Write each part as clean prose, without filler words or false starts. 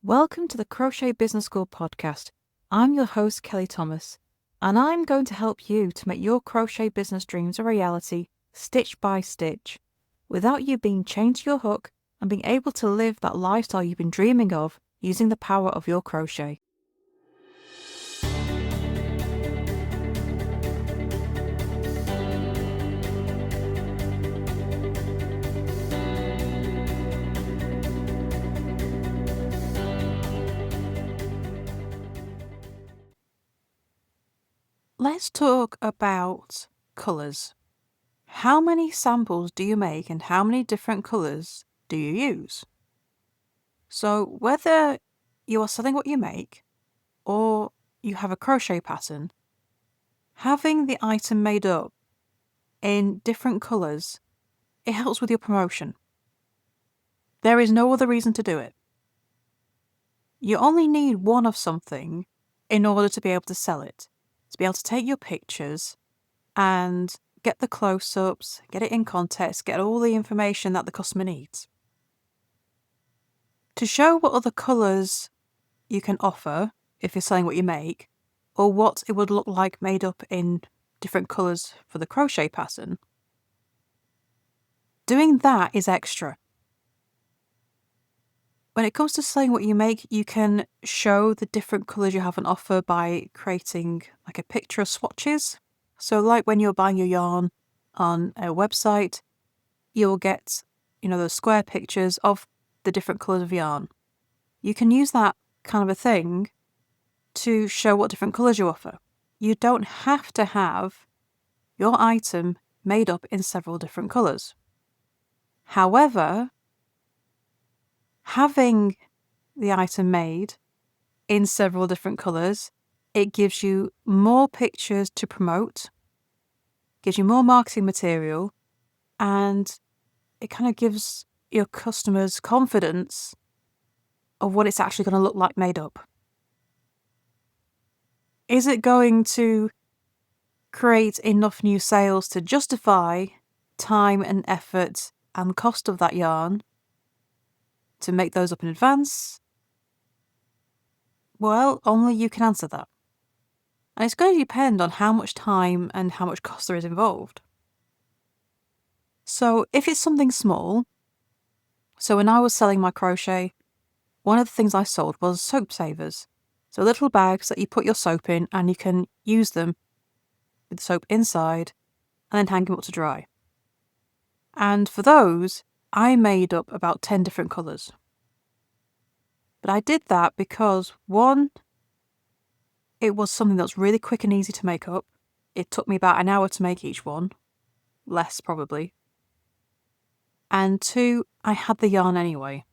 Welcome to the Crochet Business School podcast. I'm your host, Kelly Thomas, and I'm going to help you to make your crochet business dreams a reality, stitch by stitch, without you being chained to your hook and being able to live that lifestyle you've been dreaming of using the power of your crochet. Let's talk about colours. How many samples do you make and how many different colours do you use? So whether you are selling what you make or you have a crochet pattern, having the item made up in different colours, it helps with your promotion. There is no other reason to do it. You only need one of something in order to be able to sell it, to be able to take your pictures and get the close-ups, get it in context, get all the information that the customer needs. To show what other colours you can offer if you're selling what you make, or what it would look like made up in different colours for the crochet pattern, doing that is extra. When it comes to selling what you make, you can show the different colours you have on offer by creating like a picture of swatches. So like when you're buying your yarn on a website, you'll get, those square pictures of the different colours of yarn. You can use that kind of a thing to show what different colours you offer. You don't have to have your item made up in several different colours. However, having the item made in several different colours, it gives you more pictures to promote, gives you more marketing material, and it kind of gives your customers confidence of what it's actually going to look like made up. Is it going to create enough new sales to justify time and effort and cost of that yarn to make those up in advance? Well, only you can answer that. And it's going to depend on how much time and how much cost there is involved. So if it's something small, so when I was selling my crochet, one of the things I sold was soap savers. So little bags that you put your soap in and you can use them with the soap inside and then hang them up to dry. And for those, I made up about 10 different colours. But I did that because, one, it was something that's really quick and easy to make up. It took me about an hour to make each one. Less, probably. And two, I had the yarn anyway.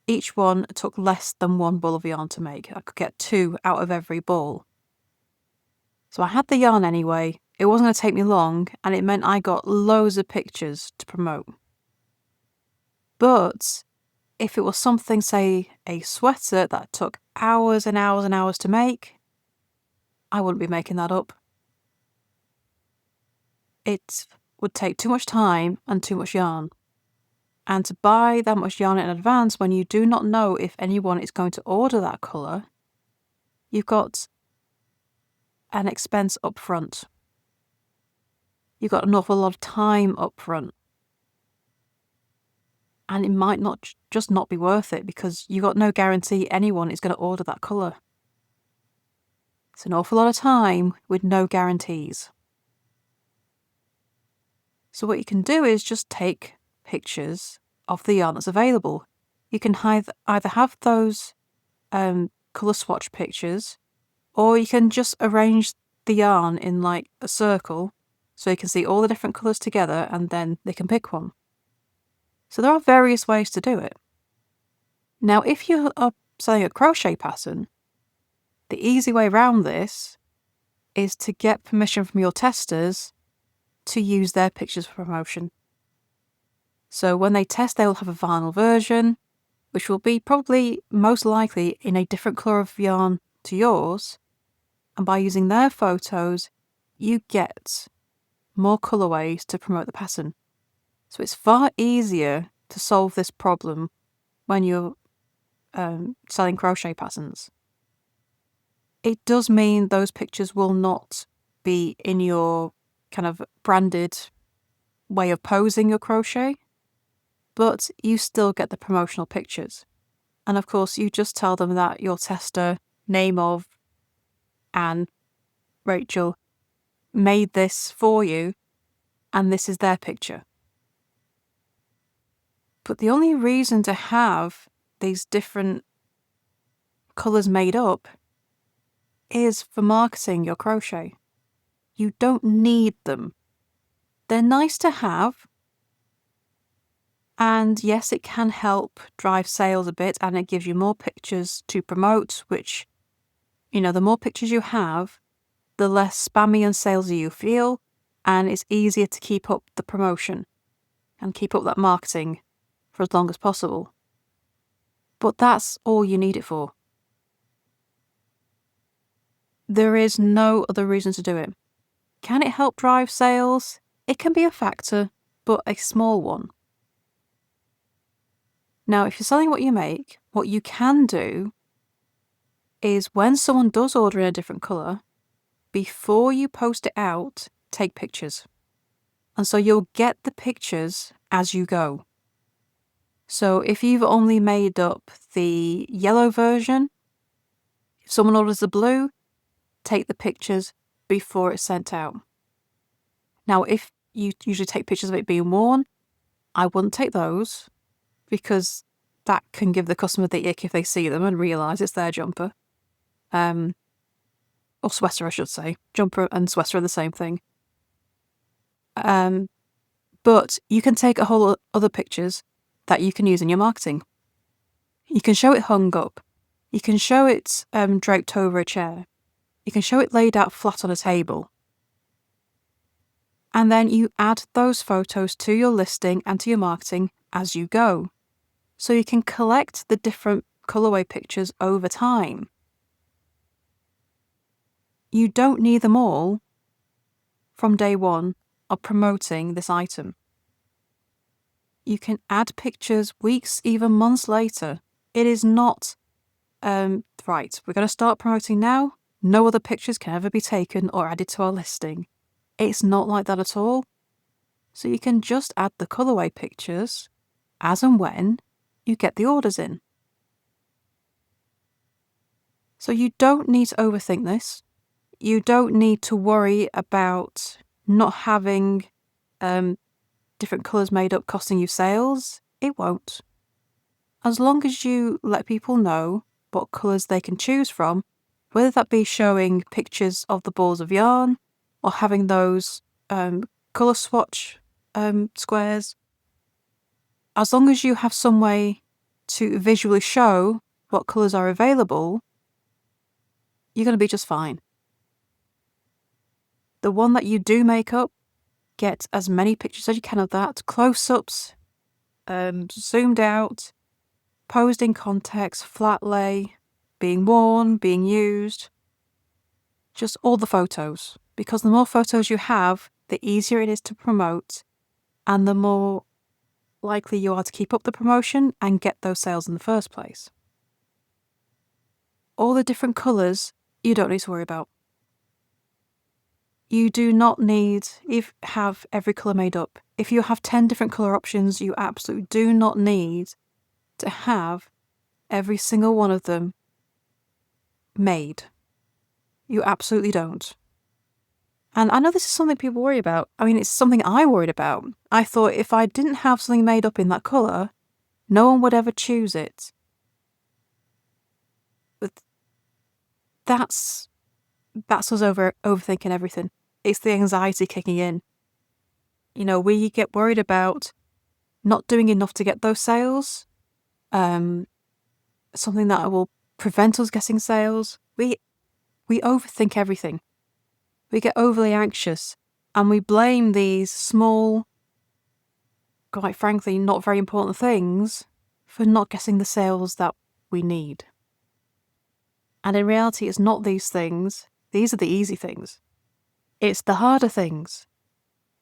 Each one took less than one ball of yarn to make. I could get 2 out of every ball. So I had the yarn anyway. It wasn't going to take me long, and it meant I got loads of pictures to promote. But if it was something, say, a sweater that took hours and hours and hours to make, I wouldn't be making that up. It would take too much time and too much yarn. And to buy that much yarn in advance when you do not know if anyone is going to order that colour, you've got an expense up front. You've got an awful lot of time up front. And it might just not be worth it because you've got no guarantee anyone is going to order that colour. It's an awful lot of time with no guarantees. So what you can do is just take pictures of the yarn that's available. You can either have those colour swatch pictures, or you can just arrange the yarn in like a circle so you can see all the different colours together and then they can pick one. So there are various ways to do it. Now, if you are selling a crochet pattern, the easy way around this is to get permission from your testers to use their pictures for promotion. So when they test, they will have a vinyl version, which will be probably most likely in a different colour of yarn to yours. And by using their photos, you get more colourways to promote the pattern. So it's far easier to solve this problem when you're selling crochet patterns. It does mean those pictures will not be in your kind of branded way of posing your crochet, but you still get the promotional pictures. And of course, you just tell them that your tester, name of Anne, Rachel, made this for you, and this is their picture. But the only reason to have these different colours made up is for marketing your crochet. You don't need them. They're nice to have, and yes, it can help drive sales a bit, and it gives you more pictures to promote, which, the more pictures you have, the less spammy and salesy you feel, and it's easier to keep up the promotion and keep up that marketing for as long as possible. But that's all you need it for. There is no other reason to do it. Can it help drive sales? It can be a factor, but a small one. Now, if you're selling what you make, what you can do is when someone does order in a different colour, before you post it out, take pictures. And so you'll get the pictures as you go. So if you've only made up the yellow version, if someone orders the blue, take the pictures before it's sent out. Now, if you usually take pictures of it being worn, I wouldn't take those because that can give the customer the ick if they see them and realise it's their jumper. Or sweater, I should say. Jumper and sweater are the same thing. But you can take a whole other pictures that you can use in your marketing. You can show it hung up. You can show it draped over a chair. You can show it laid out flat on a table. And then you add those photos to your listing and to your marketing as you go. So you can collect the different colorway pictures over time. You don't need them all from day one of promoting this item. You can add pictures weeks, even months later. It is not, right, we're going to start promoting now. No other pictures can ever be taken or added to our listing. It's not like that at all. So you can just add the colorway pictures as and when you get the orders in. So you don't need to overthink this. You don't need to worry about not having different colours made up costing you sales. It won't. As long as you let people know what colours they can choose from, whether that be showing pictures of the balls of yarn or having those colour swatch squares, as long as you have some way to visually show what colours are available, you're going to be just fine. The one that you do make up, get as many pictures as you can of that, close-ups, zoomed out, posed in context, flat lay, being worn, being used, just all the photos. Because the more photos you have, the easier it is to promote and the more likely you are to keep up the promotion and get those sales in the first place. All the different colours, you don't need to worry about. You do not need have every colour made up. If you have 10 different colour options, you absolutely do not need to have every single one of them made. You absolutely don't. And I know this is something people worry about. I mean, it's something I worried about. I thought if I didn't have something made up in that colour, no one would ever choose it. But that's us overthinking everything. It's the anxiety kicking in. We get worried about not doing enough to get those sales. Something that will prevent us getting sales. We overthink everything. We get overly anxious and we blame these small, quite frankly, not very important things for not getting the sales that we need. And in reality, it's not these things. These are the easy things. It's the harder things.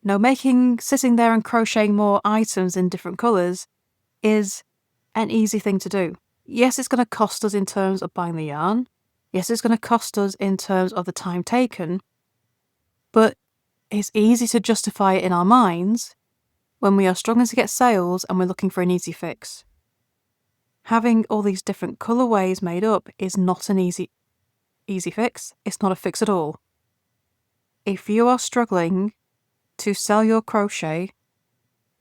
Sitting there and crocheting more items in different colours is an easy thing to do. Yes, it's going to cost us in terms of buying the yarn. Yes, it's going to cost us in terms of the time taken, but it's easy to justify it in our minds when we are struggling to get sales and we're looking for an easy fix. Having all these different colorways made up is not an easy fix. It's not a fix at all. If you are struggling to sell your crochet,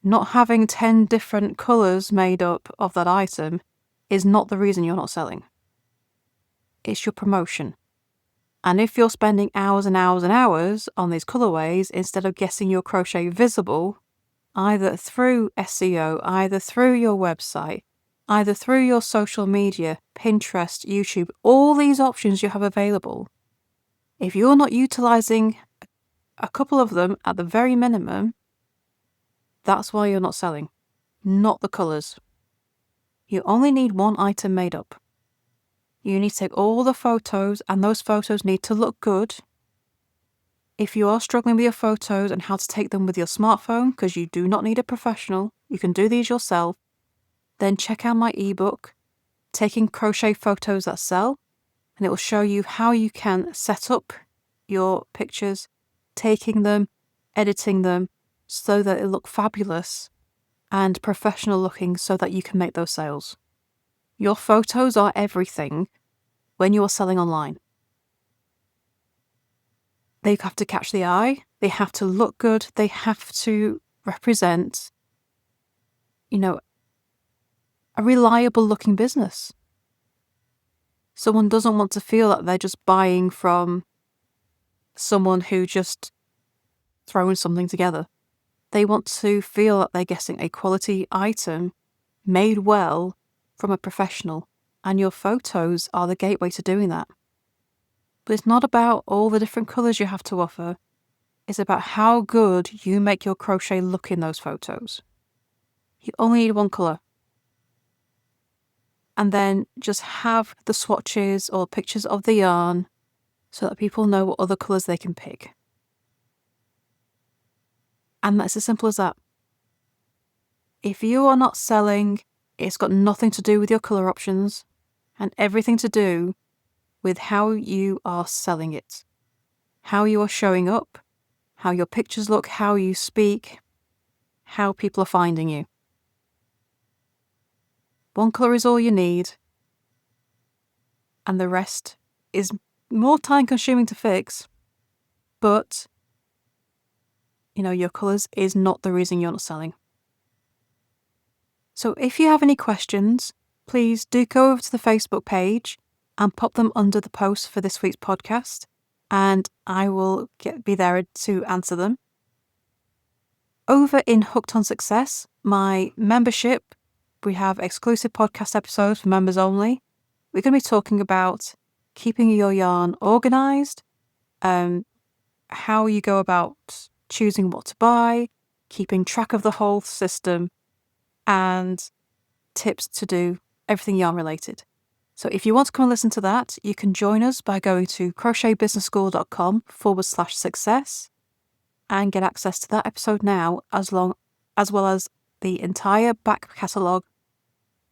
not having 10 different colors made up of that item is not the reason you're not selling. It's your promotion. And if you're spending hours and hours and hours on these colorways instead of getting your crochet visible, either through SEO, either through your website, either through your social media, Pinterest, YouTube, all these options you have available, if you're not utilizing a couple of them at the very minimum, that's why you're not selling, not the colors. You only need one item made up. You need to take all the photos, and those photos need to look good. If you are struggling with your photos and how to take them with your smartphone, because you do not need a professional, you can do these yourself, then check out my ebook, Taking Crochet Photos That Sell, and it will show you how you can set up your pictures, taking them, editing them, so that it look fabulous and professional looking so that you can make those sales. Your photos are everything when you are selling online. They have to catch the eye, they have to look good, they have to represent, a reliable looking business. Someone doesn't want to feel that they're just buying from someone who just thrown something together. They want to feel that they're getting a quality item made well from a professional, and your photos are the gateway to doing that. But it's not about all the different colours you have to offer. It's about how good you make your crochet look in those photos. You only need one colour. And then just have the swatches or pictures of the yarn so that people know what other colours they can pick. And that's as simple as that. If you are not selling, it's got nothing to do with your colour options and everything to do with how you are selling it, how you are showing up, how your pictures look, how you speak, how people are finding you. One colour is all you need, and the rest is more time consuming to fix, but your colours is not the reason you're not selling. So if you have any questions, please do go over to the Facebook page and pop them under the post for this week's podcast, and I will be there to answer them. Over in Hooked on Success, my membership, we have exclusive podcast episodes for members only. We're going to be talking about keeping your yarn organised, how you go about choosing what to buy, keeping track of the whole system, and tips to do everything yarn related. So if you want to come and listen to that, you can join us by going to crochetbusinessschool.com/success and get access to that episode now, as well as the entire back catalogue,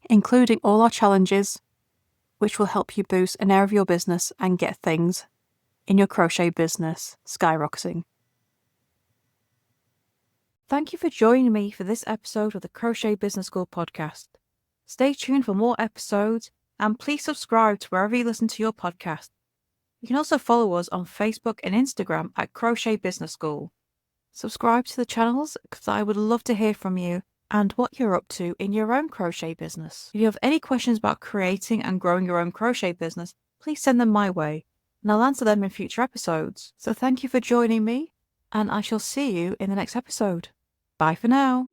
including all our challenges, which will help you boost an area of your business and get things in your crochet business skyrocketing. Thank you for joining me for this episode of the Crochet Business School podcast. Stay tuned for more episodes, and please subscribe to wherever you listen to your podcast. You can also follow us on Facebook and Instagram at Crochet Business School. Subscribe to the channels because I would love to hear from you and what you're up to in your own crochet business. If you have any questions about creating and growing your own crochet business, please send them my way, and I'll answer them in future episodes. So thank you for joining me, and I shall see you in the next episode. Bye for now.